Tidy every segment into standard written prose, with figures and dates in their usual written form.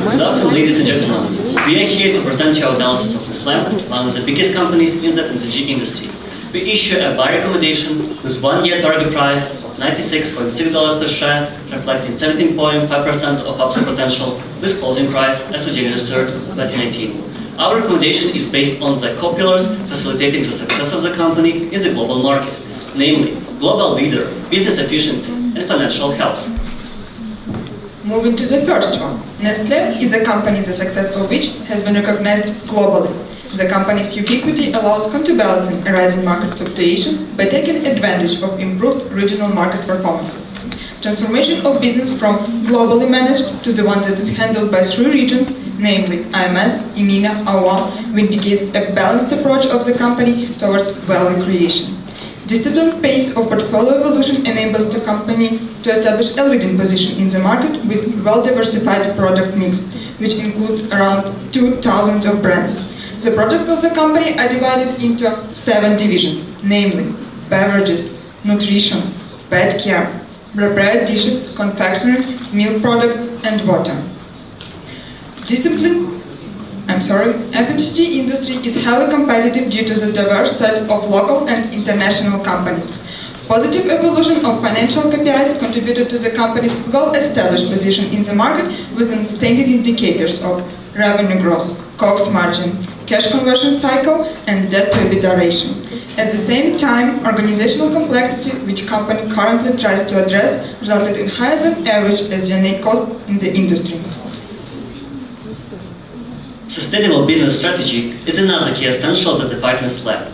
Good afternoon, ladies and gentlemen. We are here to present you our analysis of Nestlé, one of the biggest companies in the FMCG industry. We issue a buy recommendation with one-year target price of $96.6 per share, reflecting 17.5% of upside potential, with closing price as of January 3rd, 2019. Our recommendation is based on the core pillars facilitating the success of the company in the global market, namely global leader, business efficiency, and financial health. Moving to the first one, Nestlé is a company the success of which has been recognized globally. The company's ubiquity allows counterbalancing rising market fluctuations by taking advantage of improved regional market performances. Transformation of business from globally managed to the one that is handled by three regions, namely IMS, EMENA, AOA, indicates a balanced approach of the company towards value creation. Disciplined pace of portfolio evolution enables the company to establish a leading position in the market with well-diversified product mix, which includes around 2,000 of brands. The products of the company are divided into 7 divisions, namely beverages, nutrition, pet care, prepared dishes, confectionery, milk products, and water. FMCG industry is highly competitive due to the diverse set of local and international companies. Positive evolution of financial KPIs contributed to the company's well-established position in the market with standard indicators of revenue growth, COGS margin, cash conversion cycle, and debt-to-EBITDA ratio. At the same time, organizational complexity, which company currently tries to address, resulted in higher than average SG&A costs in the industry. Sustainable business strategy is another key essential that defines Nestlé.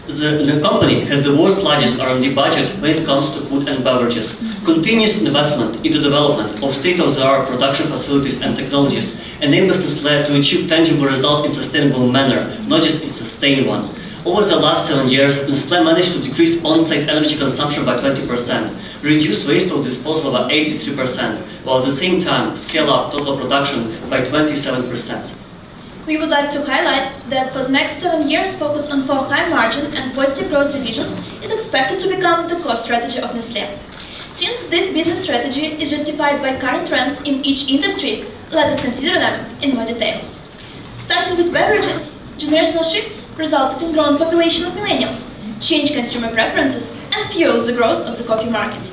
The company has the world's largest R&D budget when it comes to food and beverages. Continuous investment into development of state-of-the-art production facilities and technologies enables Nestlé to achieve tangible results in a sustainable manner, not just in a sustained one. Over the last 7 years, Nestlé managed to decrease on-site energy consumption by 20%, reduce waste of disposal by 83%, while at the same time scale up total production by 27%. We would like to highlight that for the next 7 years, focus on 4 high margin and positive growth divisions is expected to become the core strategy of Nestlé. Since this business strategy is justified by current trends in each industry, let us consider them in more details. Starting with beverages, generational shifts resulted in growing population of millennials, change consumer preferences, and fuel the growth of the coffee market.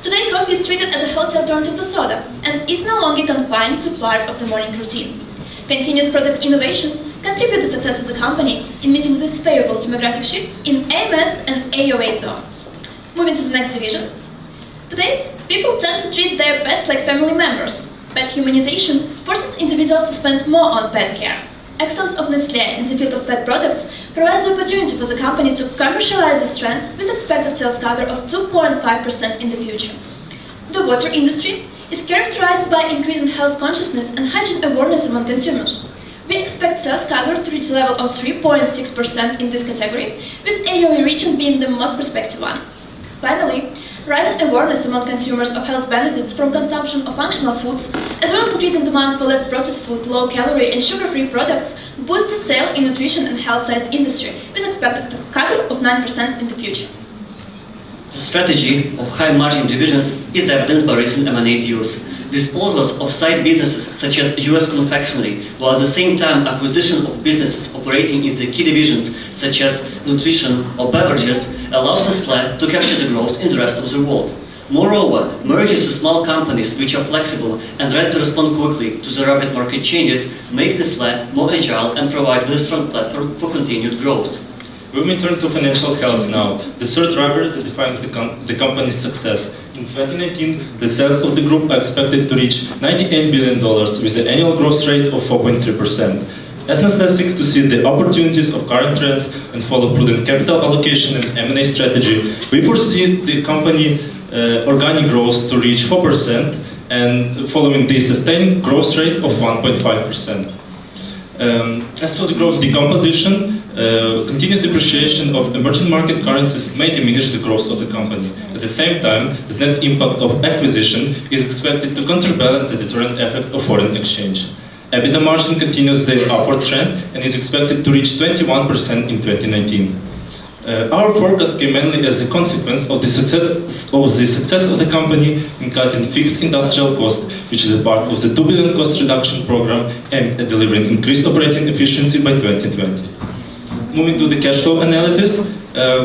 Today, coffee is treated as a healthy alternative to soda and is no longer confined to part of the morning routine. Continuous product innovations contribute to success of the company in meeting these favorable demographic shifts in AMS and AOA zones. Moving to the next division. To date, people tend to treat their pets like family members. Pet humanization forces individuals to spend more on pet care. Excellence of Nestlé in the field of pet products provides the opportunity for the company to commercialize this trend with expected sales CAGR of 2.5% in the future. The water industry is characterized by increasing health consciousness and hygiene awareness among consumers. We expect sales CAGR to reach a level of 3.6% in this category, with AOA region being the most prospective one. Finally, rising awareness among consumers of health benefits from consumption of functional foods, as well as increasing demand for less processed food, low-calorie and sugar-free products, boost the sale in nutrition and health science industry, with expected CAGR of 9% in the future. The strategy of high-margin divisions is evidenced by recent M&A deals. Disposals of side businesses such as US confectionery, while at the same time acquisition of businesses operating in the key divisions such as nutrition or beverages allows Nestlé to capture the growth in the rest of the world. Moreover, mergers with small companies which are flexible and ready to respond quickly to the rapid market changes make Nestlé more agile and provide with a strong platform for continued growth. We may turn to financial health now, the third driver that defines the company's success. In 2019, the sales of the group are expected to reach $98 billion with an annual growth rate of 4.3%. As Nestlé seeks to see the opportunities of current trends and follow prudent capital allocation and M&A strategy, we foresee the company organic growth to reach 4% and following the sustained growth rate of 1.5%. As for the growth decomposition, continuous depreciation of emerging market currencies may diminish the growth of the company. At the same time, the net impact of acquisition is expected to counterbalance the deterrent effect of foreign exchange. EBITDA margin continues their upward trend and is expected to reach 21% in 2019. Our forecast came mainly as a consequence of the success of the company in cutting fixed industrial cost, which is a part of the 2 billion cost reduction program aimed at delivering increased operating efficiency by 2020. Moving to the cash flow analysis,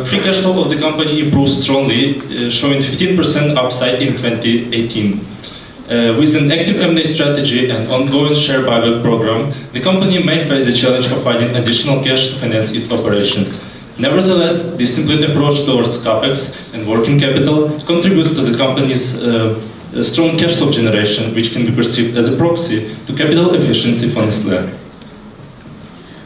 free cash flow of the company improved strongly, showing 15% upside in 2018. With an active M&A strategy and ongoing share buyback program, the company may face the challenge of finding additional cash to finance its operation. Nevertheless, disciplined approach towards capex and working capital contributes to the company's strong cash flow generation, which can be perceived as a proxy to capital efficiency for Nestlé.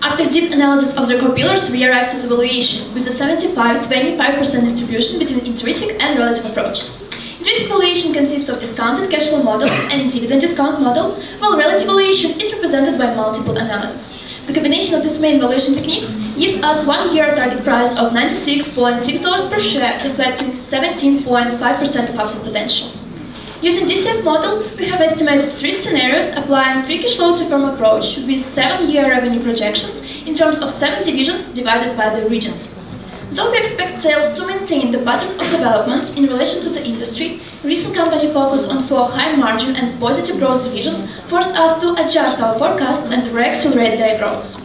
After deep analysis of the core pillars, we arrived at the valuation with a 75-25% distribution between intrinsic and relative approaches. Intrinsic valuation consists of discounted cash flow model and dividend discount model, while relative valuation is represented by multiple analysis. The combination of these main valuation techniques gives us 1 year target price of $96.6 per share, reflecting 17.5% of upside potential. Using DCF model, we have estimated 3 scenarios applying free cash flow to firm approach with 7-year revenue projections in terms of 7 divisions divided by the regions. Though we expect sales to maintain the pattern of development in relation to the industry, recent company focus on 4 high margin and positive growth divisions forced us to adjust our forecast and re-accelerate their growth.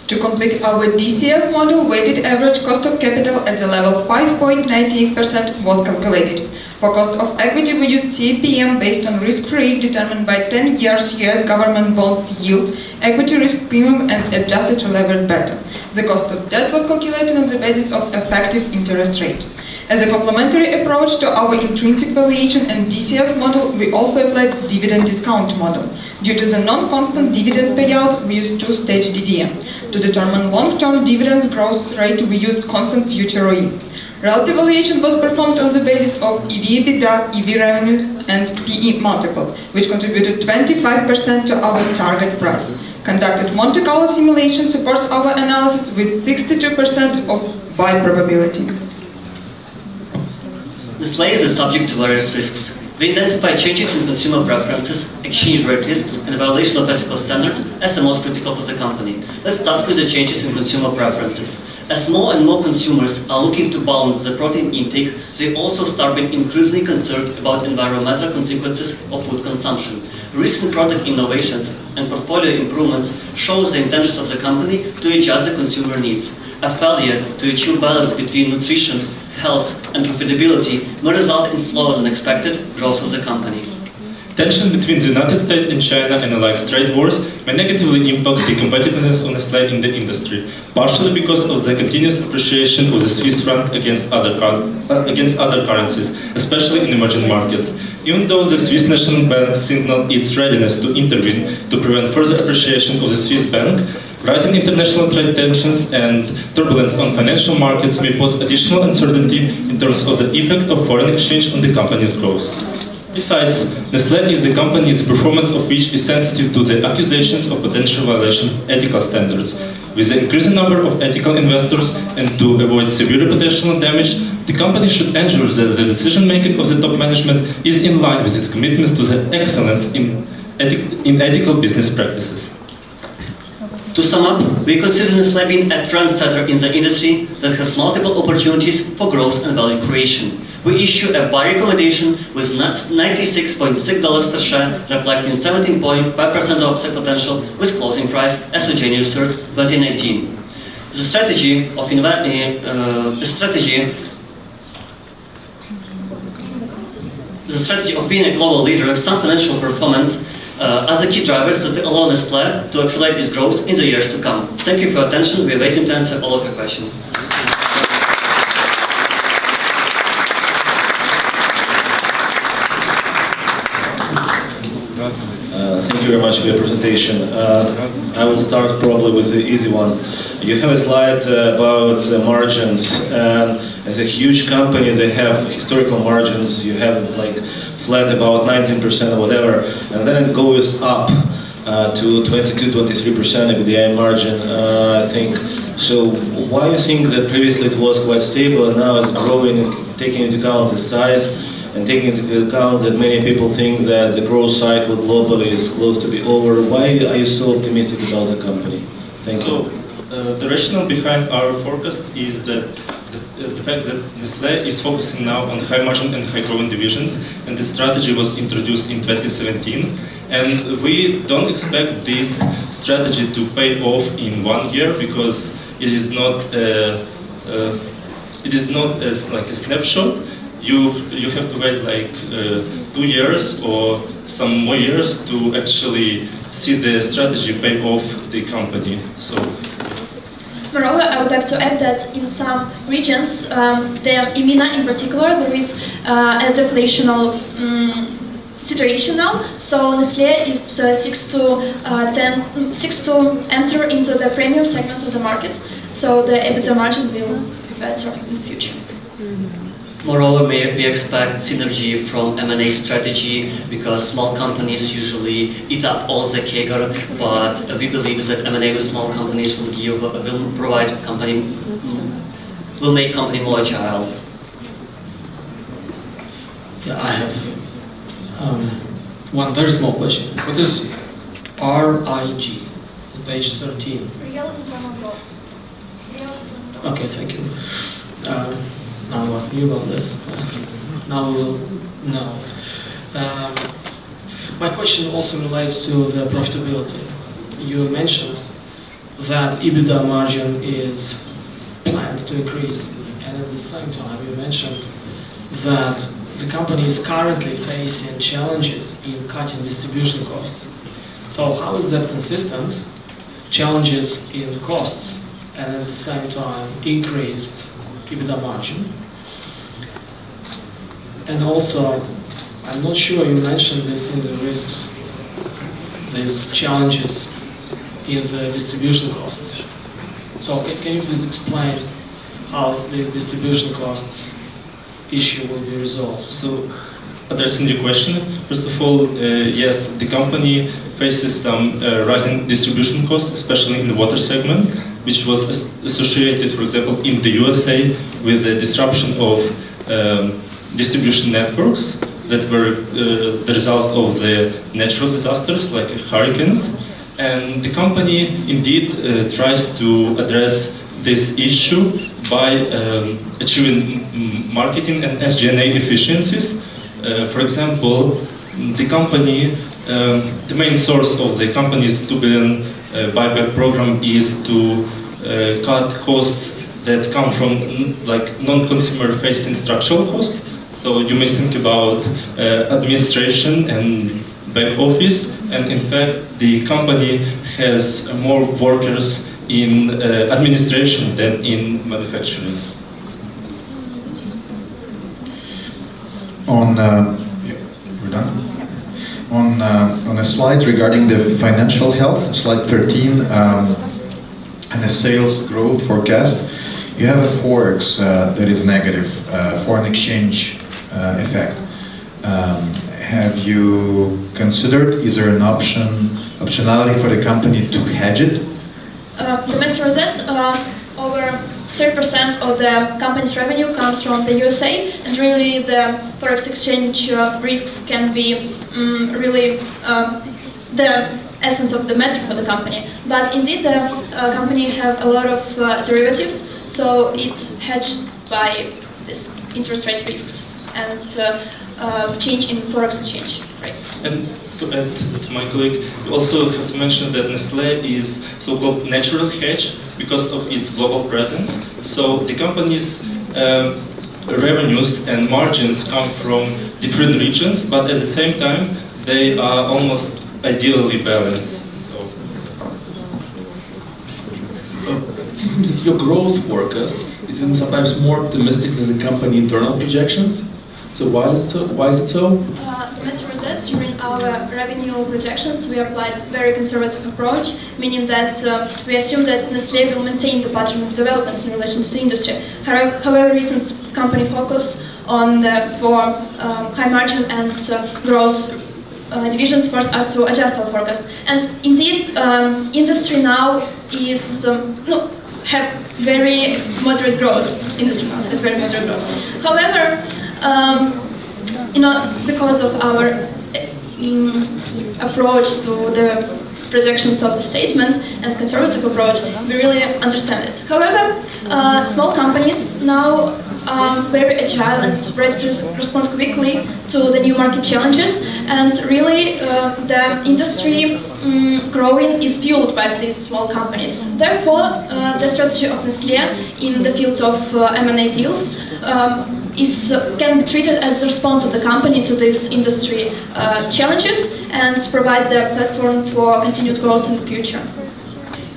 To complete our DCF model, weighted average cost of capital at the level 5.98% was calculated. For cost of equity, we used CAPM based on risk rate determined by 10 years US government bond yield, equity risk premium, and adjusted levered beta. The cost of debt was calculated on the basis of effective interest rate. As a complementary approach to our intrinsic valuation and DCF model, we also applied dividend discount model. Due to the non-constant dividend payouts, we used two-stage DDM. To determine long-term dividends growth rate, we used constant future ROE. Relative valuation was performed on the basis of EV/EBITDA, EV revenue, and PE multiples, which contributed 25% to our target price. Conducted Monte Carlo simulation supports our analysis with 62% of buy probability. Nestlé is subject to various risks. We identify changes in consumer preferences, exchange rate risks, and violation of ethical standards as the most critical for the company. Let's start with the changes in consumer preferences. As more and more consumers are looking to balance their protein intake, they also start being increasingly concerned about environmental consequences of food consumption. Recent product innovations and portfolio improvements show the intentions of the company to adjust the consumer needs. A failure to achieve balance between nutrition, health, and profitability may result in slower than expected growth of the company. Tension between the United States and China and alike trade wars may negatively impact the competitiveness of Nestlé in the industry, partially because of the continuous appreciation of the Swiss franc against other currencies, especially in emerging markets. Even though the Swiss National Bank signaled its readiness to intervene to prevent further appreciation of the Swiss bank, rising international trade tensions and turbulence on financial markets may pose additional uncertainty in terms of the effect of foreign exchange on the company's growth. Besides, Nestlé is the company the performance of which is sensitive to the accusations of potential violation of ethical standards. With the increasing number of ethical investors and to avoid severe reputational damage, the company should ensure that the decision-making of the top management is in line with its commitments to the excellence in ethical business practices. To sum up, we consider Nestlé being a trendsetter in the industry that has multiple opportunities for growth and value creation. We issue a buy recommendation with $96.6 per share, reflecting 17.5% of upside potential with closing price as of January 3rd, 2019. The strategy of being a global leader of some financial performance are the key drivers that allow Nestlé to accelerate its growth in the years to come. Thank you for your attention. We are waiting to answer all of your questions. Thank you very much for your presentation. I will start probably with the easy one. You have a slide about margins, and as a huge company, they have historical margins. You have like flat about 19% or whatever, and then it goes up to 22-23% EBITDA margin, I think. So why do you think that previously it was quite stable and now it's growing, taking into account the size and taking into account that many people think that the growth cycle globally is close to be over? Why are you so optimistic about the company? Thank you. The rationale behind our forecast is that the fact that Nestlé is focusing now on high margin and high growing divisions, and the strategy was introduced in 2017. And we don't expect this strategy to pay off in 1 year, because it is not as like a snapshot. You have to wait like 2 years or some more years to actually see the strategy pay off the company. So. Moreover, I would like to add that in some regions, the EMENA in particular, there is a deflational situation now. So Nestlé is seeks to enter into the premium segment of the market. So the EBITDA margin will be better in the future. Moreover, we expect synergy from M&A strategy, because small companies usually eat up all the CAGR, but we believe that M&A with small companies will make company more agile. Yeah, I have one very small question. What is RIG on page 13? Real internal growth. Okay, thank you. None of us knew about this. Now we will know. My question also relates to the profitability. You mentioned that EBITDA margin is planned to increase, and at the same time you mentioned that the company is currently facing challenges in cutting distribution costs. So how is that consistent? Challenges in costs and at the same time increased EBITDA margin. And also, I'm not sure you mentioned this in the risks, these challenges in the distribution costs. So can you please explain how the distribution costs issue will be resolved? So, addressing your question, first of all, yes, the company faces some rising distribution costs, especially in the water segment, which was associated, for example, in the USA with the disruption of distribution networks that were the result of the natural disasters like hurricanes. And the company indeed tries to address this issue by achieving marketing and SG&A efficiencies. For example, the company, the main source of the company's 2 billion buyback program is to cut costs that come from like non-consumer facing structural costs. So you may think about administration and back office, and in fact the company has more workers in administration than in manufacturing. We're done. On a slide regarding the financial health, slide 13, and the sales growth forecast, you have a forex that is negative, foreign exchange effect. Have you considered, is there an optionality for the company to hedge it? The matter is that over 30% of the company's revenue comes from the USA, and really the forex exchange risks can be really the essence of the matter for the company. But indeed, the company have a lot of derivatives, so it's hedged by this interest rate risks and change in forex exchange rates. And to add to my colleague, we also have to mention that Nestlé is so-called natural hedge because of its global presence. So the company's revenues and margins come from different regions, but at the same time, they are almost ideally balanced. So. It seems that your growth forecast is even sometimes more optimistic than the company internal projections. So why is it so? The matter is that during our revenue projections, we applied a very conservative approach, meaning that we assume that Nestlé will maintain the pattern of development in relation to the industry. However, recent company focus on the high margin and growth divisions forced us to adjust our forecast. And indeed, industry now is have very moderate growth. Industry now has very moderate growth. However, because of our approach to the projections of the statement and conservative approach, we really understand it. However, small companies now are very agile and ready to respond quickly to the new market challenges, and really the industry growing is fueled by these small companies. Therefore, the strategy of Nestlé in the field of M&A deals can be treated as a response of the company to these industry challenges and provide the platform for continued growth in the future.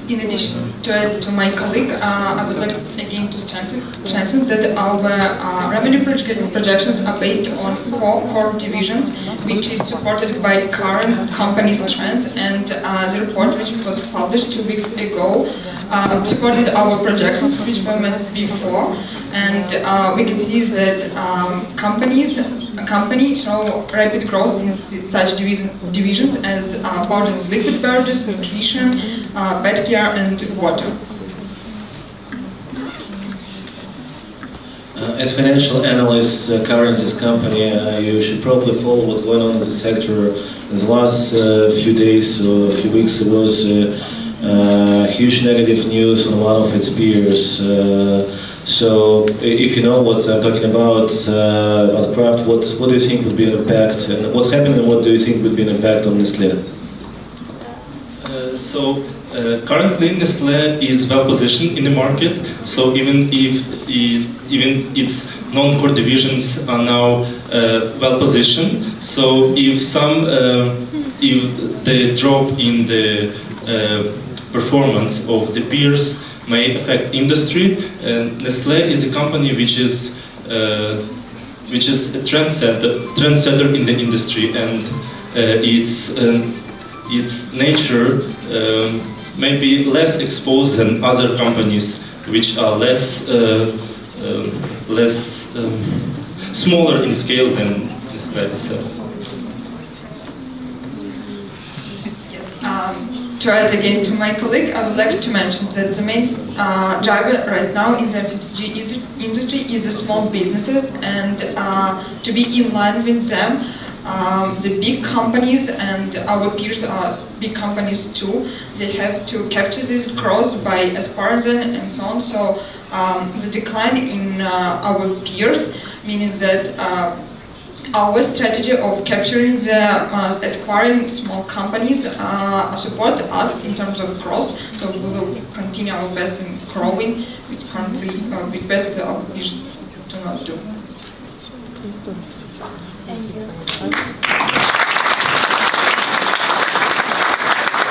In addition to my colleague, I would like again to strengthen that our revenue projections are based on 4 core divisions, which is supported by current company's trends, and the report, which was published 2 weeks ago, supported our projections, which were made before, and we can see that companies show rapid growth in such divisions as powdered and liquid beverages, nutrition, pet care, and water. As financial analysts covering this company, you should probably follow what's going on in the sector. In the last few days or a few weeks, there was huge negative news on one of its peers. So, if you know what I'm talking about Kraft, what do you think would be an impact, and what's happening, and what do you think would be an impact on Nestlé? Currently, Nestlé is well positioned in the market. So even if its non-core divisions are now well positioned, so if the drop in the performance of the peers may affect industry, Nestlé is a company which is a trendsetter in the industry, and its nature may be less exposed than other companies which are less smaller in scale than Nestlé itself. To add again to my colleague, I would like to mention that the main driver right now in the FMCG industry is the small businesses, and to be in line with them, the big companies and our peers are big companies too. They have to capture this growth by aspiring them and so on. So the decline in our peers, meaning that our strategy of capturing the aspiring small companies support us in terms of growth. So we will continue our best in growing, which currently with basically our peers do not do. Thank you.